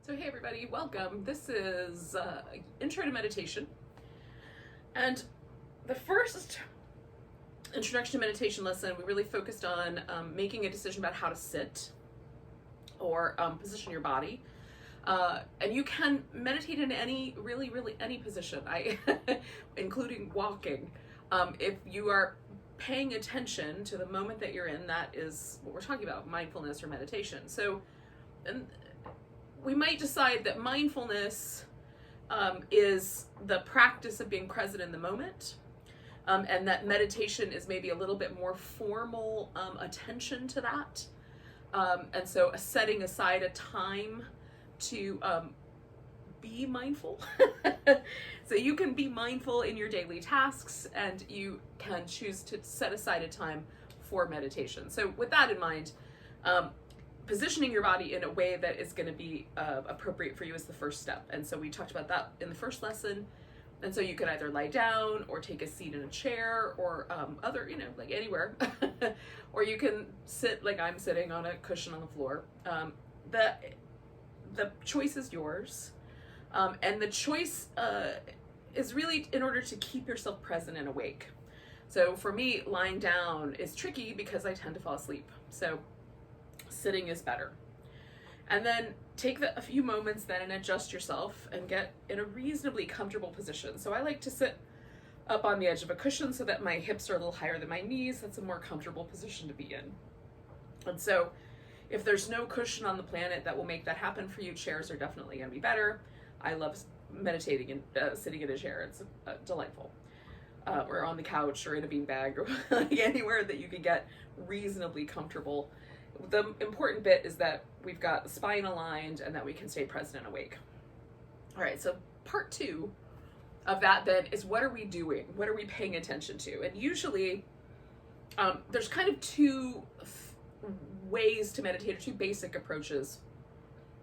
So hey everybody, welcome. This is Intro to Meditation. And the first introduction to meditation lesson, we really focused on making a decision about how to sit or position your body. And you can meditate in any, really any position, including walking. If you are paying attention to the moment that you're in, that is what we're talking about, mindfulness or meditation. So, and we might decide that mindfulness is the practice of being present in the moment, and that meditation is maybe a little bit more formal attention to that. And so setting aside a time to be mindful. So you can be mindful in your daily tasks, and you can choose to set aside a time for meditation. So with that in mind, positioning your body in a way that is going to be appropriate for you is the first step. And so we talked about that in the first lesson. And so you can either lie down or take a seat in a chair or other, like anywhere. Or you can sit like I'm sitting on a cushion on the floor. The choice is yours. And the choice is really in order to keep yourself present and awake. So for me, lying down is tricky because I tend to fall asleep. So sitting is better. And then take a few moments then and adjust yourself and get in a reasonably comfortable position. So I like to sit up on the edge of a cushion so that my hips are a little higher than my knees. That's a more comfortable position to be in. And so if there's no cushion on the planet that will make that happen for you, chairs are definitely going to be better. I love meditating and sitting in a chair. It's delightful. Or on the couch or in a beanbag or anywhere that you can get reasonably comfortable. The important bit is that we've got the spine aligned and that we can stay present and awake. All right, so part two of that then is, what are we doing? What are we paying attention to? And usually there's kind of two ways to meditate, or two basic approaches.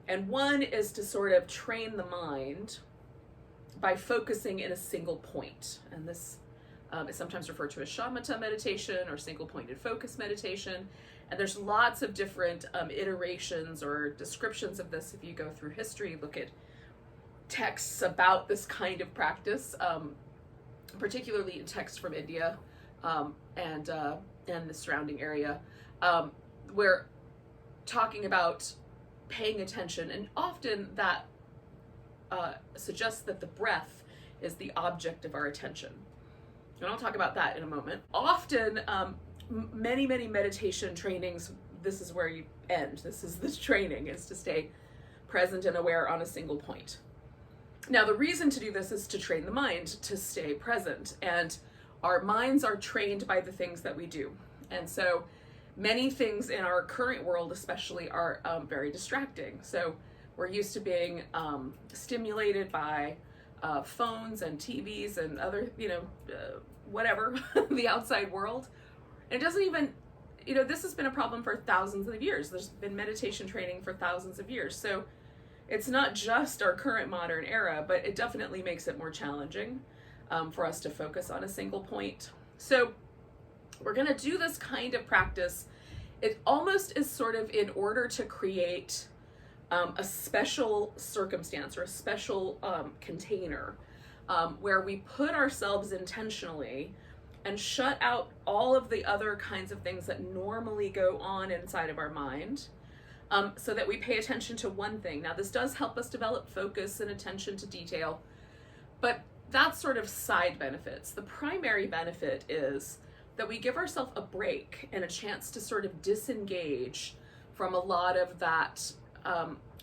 And one is to sort of train the mind by focusing in a single point. And this is sometimes referred to as shamatha meditation or single pointed focus meditation. And there's lots of different iterations or descriptions of this. If you go through history, look at texts about this kind of practice, particularly in texts from India and the surrounding area, where talking about paying attention, and often that suggests that the breath is the object of our attention. And I'll talk about that in a moment. Often, many meditation trainings, this is where you end. This is the training, is to stay present and aware on a single point. Now, the reason to do this is to train the mind to stay present, and our minds are trained by the things that we do. And so many things in our current world especially are very distracting. So we're used to being stimulated by phones and TVs and other, whatever, the outside world. And it doesn't even, this has been a problem for thousands of years. There's been meditation training for thousands of years. So it's not just our current modern era, but it definitely makes it more challenging for us to focus on a single point. So we're going to do this kind of practice. It almost is sort of in order to create a special circumstance or a special container where we put ourselves intentionally and shut out all of the other kinds of things that normally go on inside of our mind, so that we pay attention to one thing. Now, this does help us develop focus and attention to detail, but that's sort of side benefits. The primary benefit is that we give ourselves a break and a chance to sort of disengage from a lot of that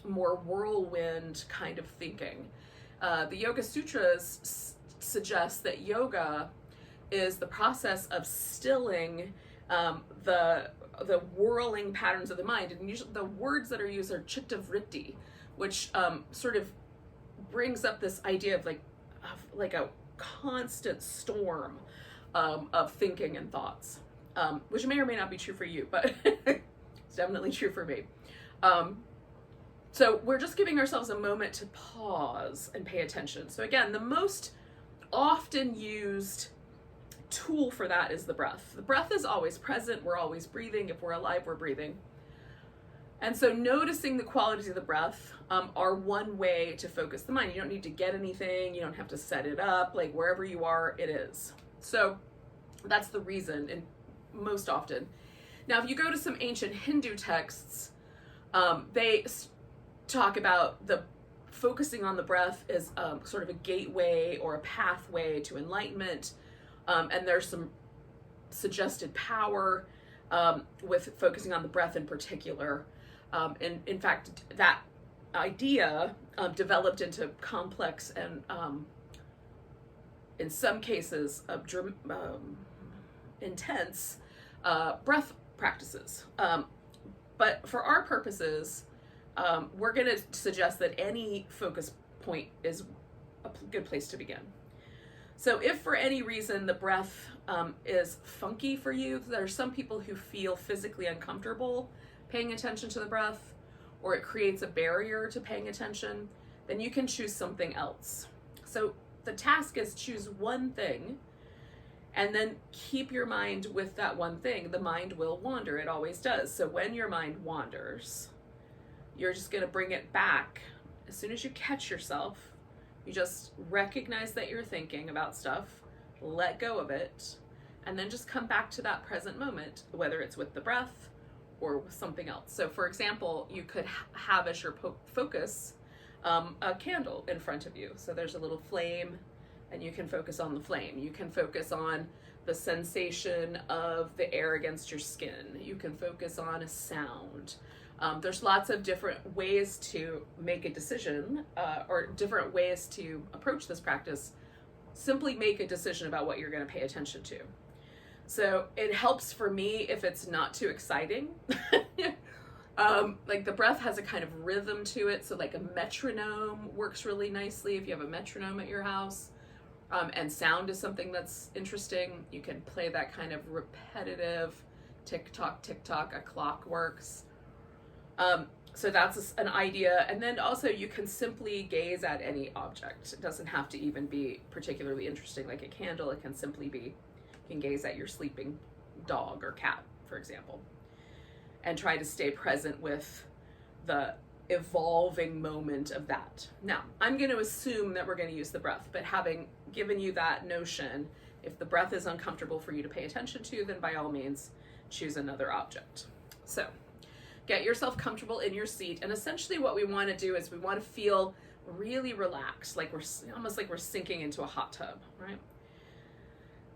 more whirlwind kind of thinking. The Yoga Sutras suggest that yoga is the process of stilling the whirling patterns of the mind. And usually the words that are used are chitta vritti, which sort of brings up this idea of like a constant storm of thinking and thoughts, which may or may not be true for you, but it's definitely true for me. So we're just giving ourselves a moment to pause and pay attention. So again, the most often used tool for that is the breath. The breath is always present. We're always breathing. If we're alive, we're breathing. And so noticing the qualities of the breath are one way to focus the mind. You don't need to get anything. You don't have to set it up. Like wherever you are, it is. So that's the reason, and most often. Now, if you go to some ancient Hindu texts, they talk about the focusing on the breath as sort of a gateway or a pathway to enlightenment. And there's some suggested power with focusing on the breath in particular. And in fact, that idea developed into complex and, in some cases, intense breath practices. But for our purposes, we're going to suggest that any focus point is a good place to begin. So if for any reason the breath is funky for you, there are some people who feel physically uncomfortable paying attention to the breath, or it creates a barrier to paying attention, then you can choose something else. So the task is choose one thing and then keep your mind with that one thing. The mind will wander, it always does. So when your mind wanders, you're just going to bring it back. As soon as you catch yourself, you just recognize that you're thinking about stuff, let go of it, and then just come back to that present moment, whether it's with the breath or with something else. So for example, you could have as your focus a candle in front of you. So there's a little flame and you can focus on the flame. You can focus on the sensation of the air against your skin. You can focus on a sound. There's lots of different ways to make a decision or different ways to approach this practice. Simply make a decision about what you're going to pay attention to. So it helps for me if it's not too exciting. Like the breath has a kind of rhythm to it. So like a metronome works really nicely if you have a metronome at your house. And sound is something that's interesting. You can play that kind of repetitive tick-tock, tick-tock, a clock works. So that's an idea. And then also you can simply gaze at any object. It doesn't have to even be particularly interesting like a candle. It can simply be, you can gaze at your sleeping dog or cat, for example, and try to stay present with the evolving moment of that. Now, I'm going to assume that we're going to use the breath, but having given you that notion, if the breath is uncomfortable for you to pay attention to, then by all means, choose another object. So get yourself comfortable in your seat. And essentially what we want to do is we want to feel really relaxed, like we're almost like we're sinking into a hot tub, right?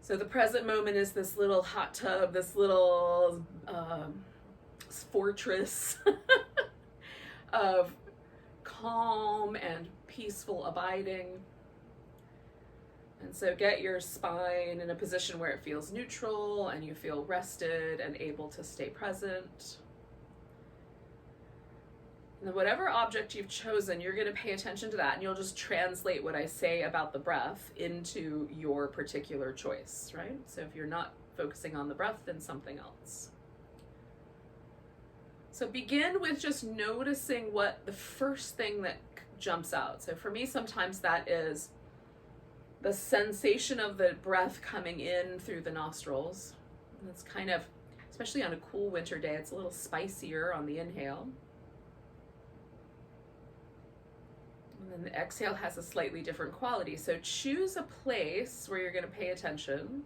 So the present moment is this little hot tub, this little fortress of calm and peaceful abiding. And so get your spine in a position where it feels neutral and you feel rested and able to stay present. And whatever object you've chosen, you're going to pay attention to that, and you'll just translate what I say about the breath into your particular choice, right? So if you're not focusing on the breath, then something else. So begin with just noticing what the first thing that jumps out. So for me, sometimes that is the sensation of the breath coming in through the nostrils. And it's kind of, especially on a cool winter day, it's a little spicier on the inhale. And then the exhale has a slightly different quality. So choose a place where you're going to pay attention.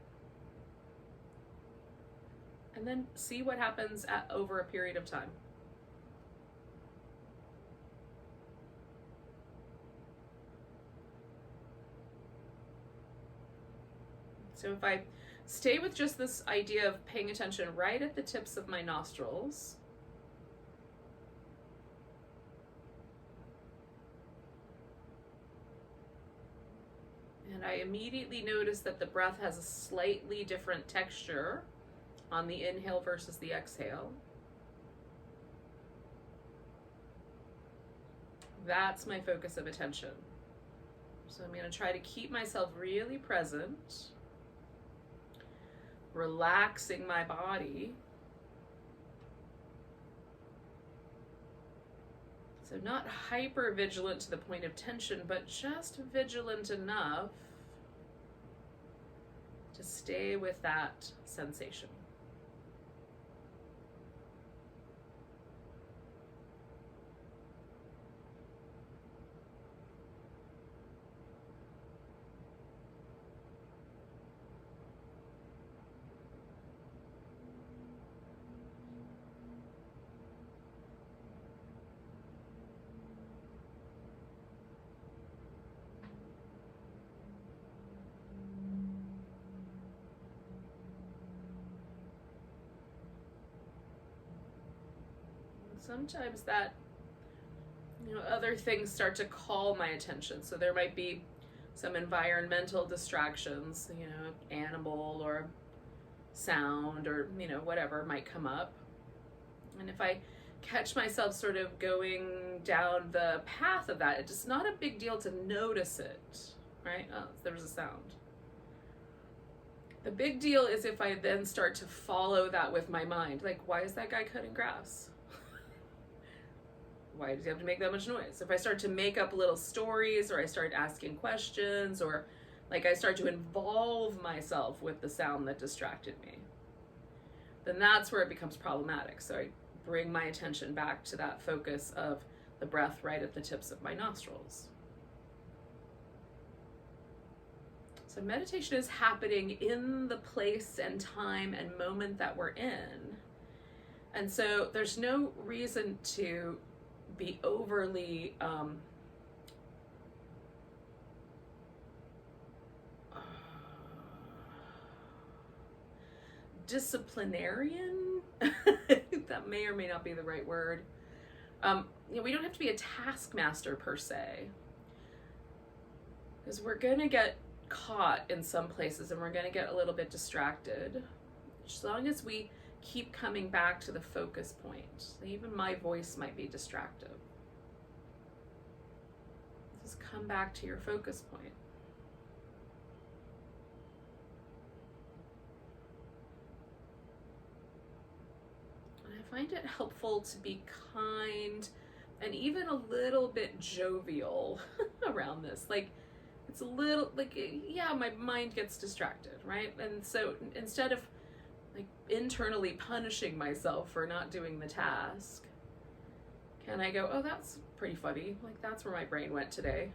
And then see what happens over a period of time. So if I stay with just this idea of paying attention right at the tips of my nostrils, and I immediately notice that the breath has a slightly different texture on the inhale versus the exhale. That's my focus of attention. So I'm going to try to keep myself really present, relaxing my body. So not hyper vigilant to the point of tension, but just vigilant enough to stay with that sensation. sometimes that, other things start to call my attention. So there might be some environmental distractions, animal or sound or, whatever might come up. And if I catch myself sort of going down the path of that, it's not a big deal to notice it, right? Oh, there was a sound. The big deal is if I then start to follow that with my mind. Like, why is that guy cutting grass? Why does he have to make that much noise? If I start to make up little stories, or I start asking questions, or like I start to involve myself with the sound that distracted me, then that's where it becomes problematic. So I bring my attention back to that focus of the breath right at the tips of my nostrils. So meditation is happening in the place and time and moment that we're in. And so there's no reason to be overly disciplinarian. That may or may not be the right word. We don't have to be a taskmaster per se, because we're going to get caught in some places and we're going to get a little bit distracted. As long as we keep coming back to the focus point. Even my voice might be distractive. Just come back to your focus point. And I find it helpful to be kind and even a little bit jovial around this. Like, it's a little, like, yeah, my mind gets distracted, right? And so instead of like internally punishing myself for not doing the task, can I go, oh, that's pretty funny, like that's where my brain went today,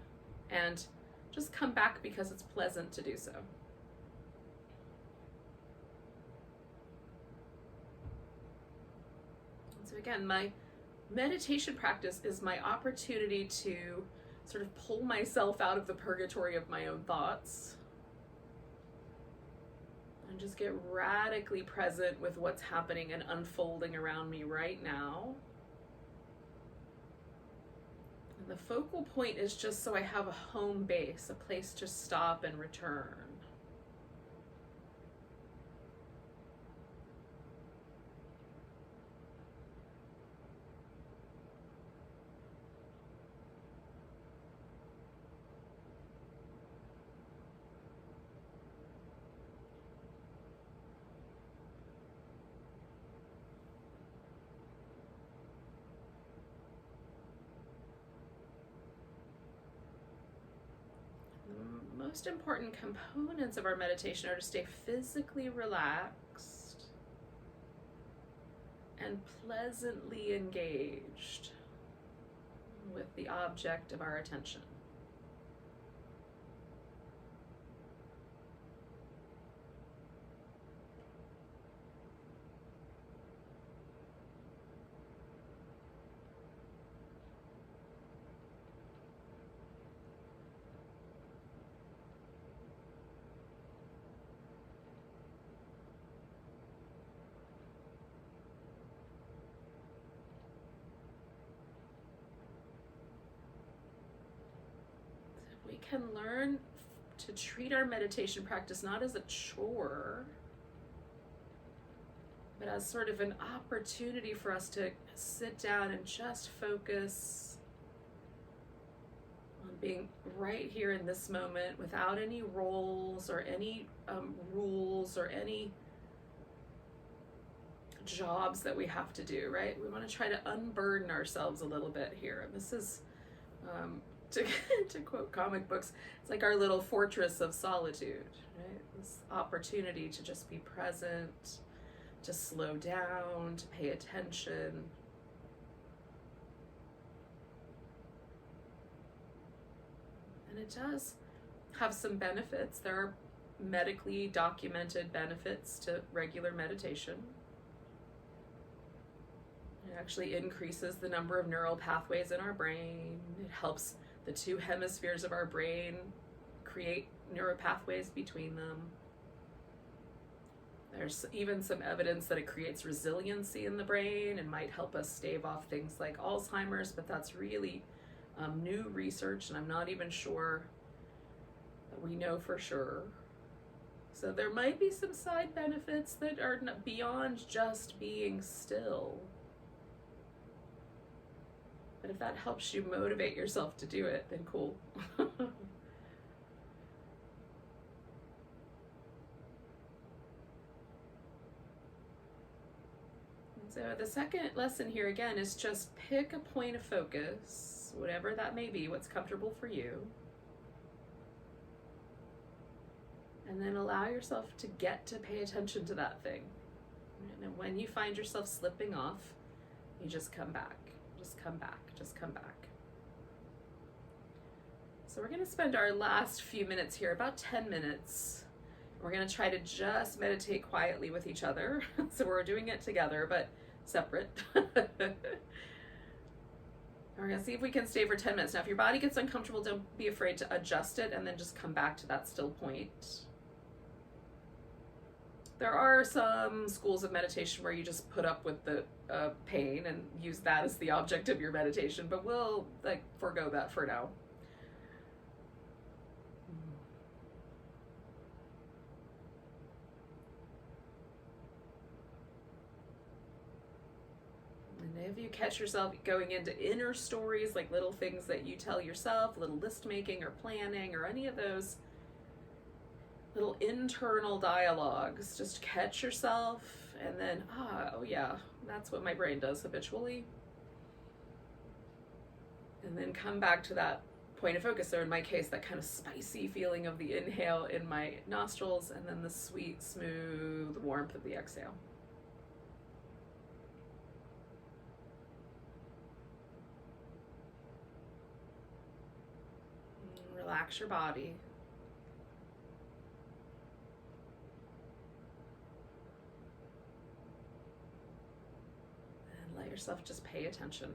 and just come back because it's pleasant to do so. And so again, my meditation practice is my opportunity to sort of pull myself out of the purgatory of my own thoughts and just get radically present with what's happening and unfolding around me right now. And the focal point is just so I have a home base, a place to stop and return. Most important components of our meditation are to stay physically relaxed and pleasantly engaged with the object of our attention. We can learn to treat our meditation practice not as a chore, but as sort of an opportunity for us to sit down and just focus on being right here in this moment without any roles or any rules or any jobs that we have to do, right? We want to try to unburden ourselves a little bit here. And this is, to quote comic books, it's like our little fortress of solitude, right? This opportunity to just be present, to slow down, to pay attention. And it does have some benefits. There are medically documented benefits to regular meditation. It actually increases the number of neural pathways in our brain. It helps the two hemispheres of our brain create neural pathways between them. There's even some evidence that it creates resiliency in the brain and might help us stave off things like Alzheimer's, but that's really new research, and I'm not even sure that we know for sure. So there might be some side benefits that are beyond just being still. But if that helps you motivate yourself to do it, then cool. So the second lesson here again is just pick a point of focus, whatever that may be, what's comfortable for you. And then allow yourself to get to pay attention to that thing. And when you find yourself slipping off, you just come back, just come back, just come back. So we're going to spend our last few minutes here, about 10 minutes. We're going to try to just meditate quietly with each other. So we're doing it together, but separate. We're going to see if we can stay for 10 minutes. Now, if your body gets uncomfortable, don't be afraid to adjust it and then just come back to that still point. There are some schools of meditation where you just put up with the pain and use that as the object of your meditation, but we'll forego that for now. If you catch yourself going into inner stories, like little things that you tell yourself, little list making or planning or any of those little internal dialogues, just catch yourself and then, oh yeah, that's what my brain does habitually. And then come back to that point of focus. So in my case, that kind of spicy feeling of the inhale in my nostrils and then the sweet, smooth warmth of the exhale. Relax your body. And let yourself just pay attention.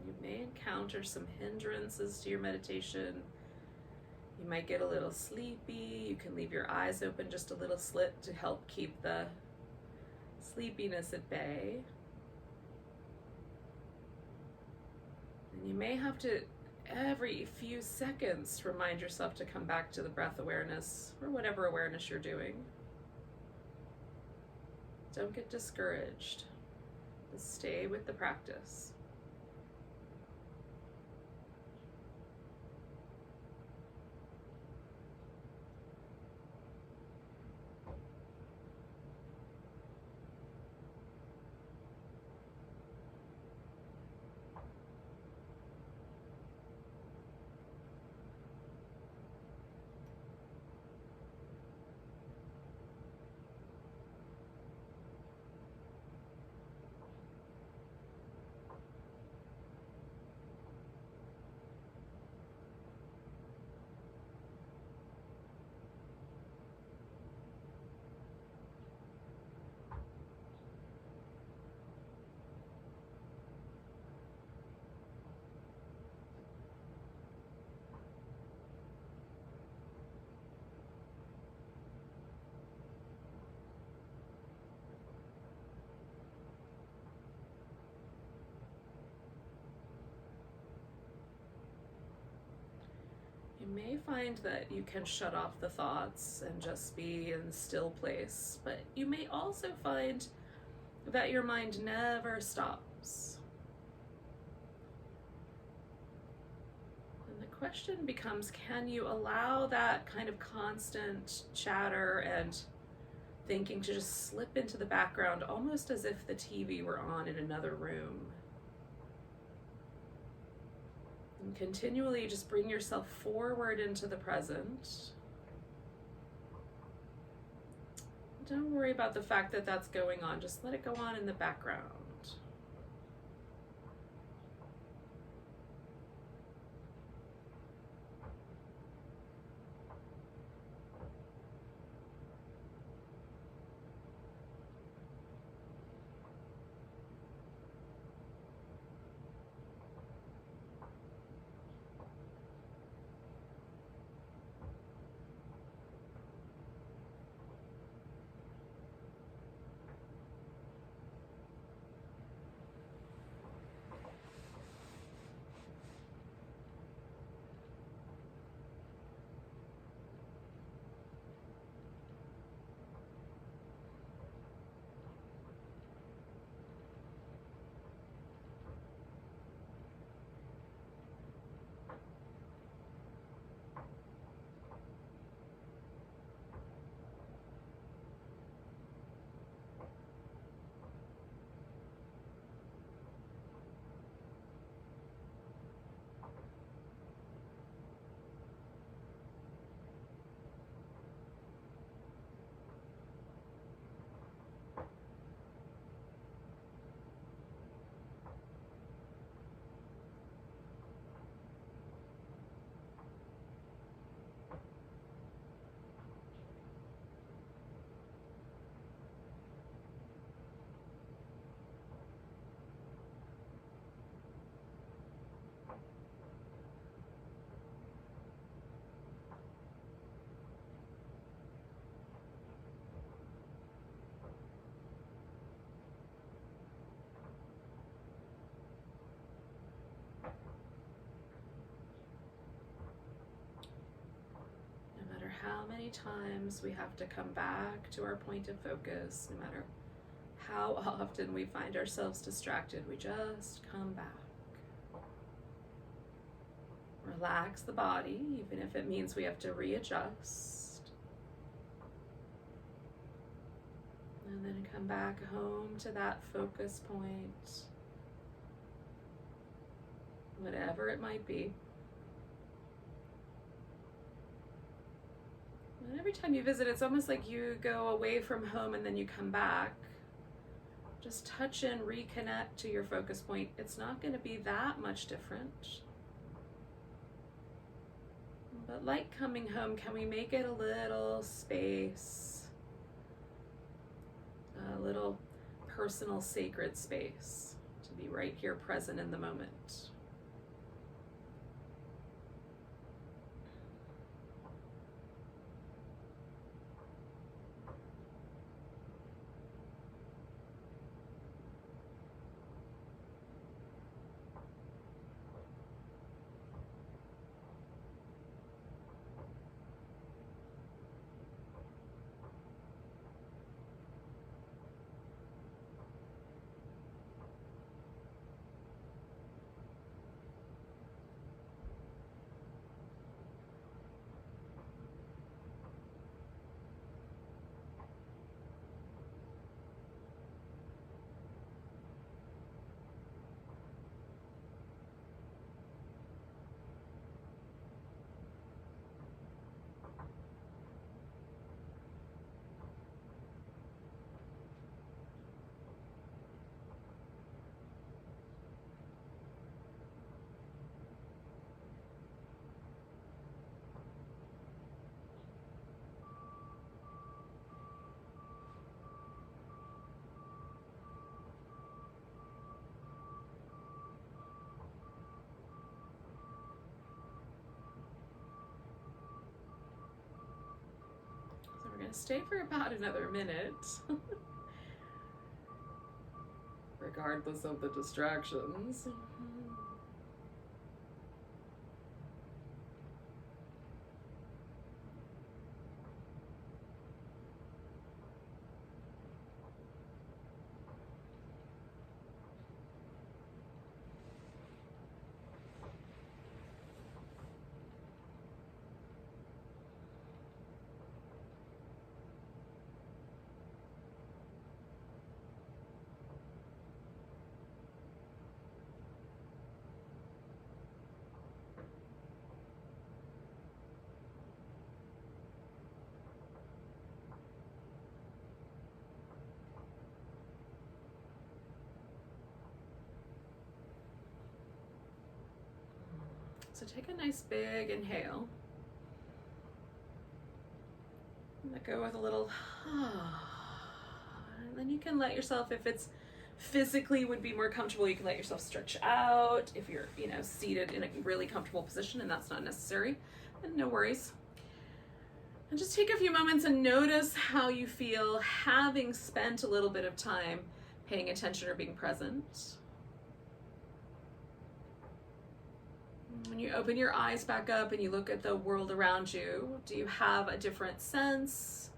You may encounter some hindrances to your meditation. You might get a little sleepy. You can leave your eyes open just a little slit to help keep the sleepiness at bay. And you may have to, every few seconds, remind yourself to come back to the breath awareness or whatever awareness you're doing. Don't get discouraged. Just stay with the practice. may find that you can shut off the thoughts and just be in still place, but you may also find that your mind never stops. And the question becomes, can you allow that kind of constant chatter and thinking to just slip into the background, almost as if the TV were on in another room? And continually just bring yourself forward into the present. Don't worry about the fact that that's going on. Just let it go on in the background. How many times we have to come back to our point of focus, no matter how often we find ourselves distracted, we just come back. Relax the body, even if it means we have to readjust. And then come back home to that focus point, whatever it might be. And every time you visit, it's almost like you go away from home and then you come back. Just touch in, reconnect to your focus point. It's not going to be that much different. But like coming home, can we make it a little space? A little personal, sacred space to be right here, present in the moment. We're going to stay for about another minute, regardless of the distractions. So take a nice big inhale. Let go with a little, and then you can let yourself, if it's physically would be more comfortable, you can let yourself stretch out. If you're, seated in a really comfortable position and that's not necessary, then no worries. And just take a few moments and notice how you feel having spent a little bit of time paying attention or being present. When you open your eyes back up and you look at the world around you, do you have a different sense?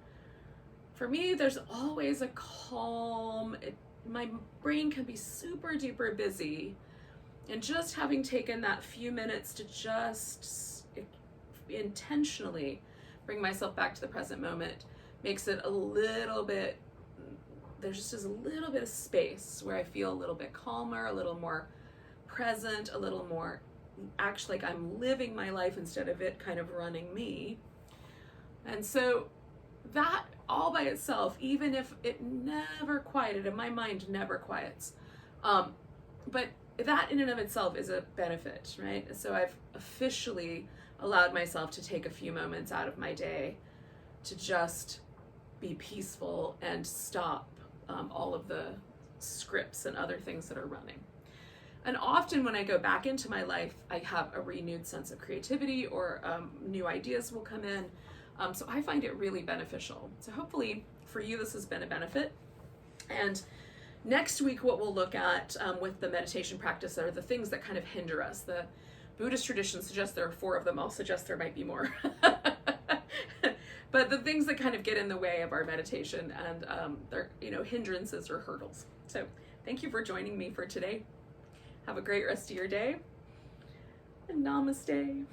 For me, there's always a calm. My brain can be super duper busy, and just having taken that few minutes to just intentionally bring myself back to the present moment makes it a little bit, there just is a little bit of space where I feel a little bit calmer, a little more present, a little more actually like I'm living my life instead of it kind of running me. And so that all by itself, even if it never quieted, and my mind never quiets, but that in and of itself is a benefit, right? So I've officially allowed myself to take a few moments out of my day to just be peaceful and stop all of the scripts and other things that are running. And often when I go back into my life, I have a renewed sense of creativity, or new ideas will come in. So I find it really beneficial. So hopefully for you, this has been a benefit. And next week, what we'll look at with the meditation practice are the things that kind of hinder us. The Buddhist tradition suggests there are 4 of them. I'll suggest there might be more. But the things that kind of get in the way of our meditation, and they're, hindrances or hurdles. So thank you for joining me for today. Have a great rest of your day, and namaste.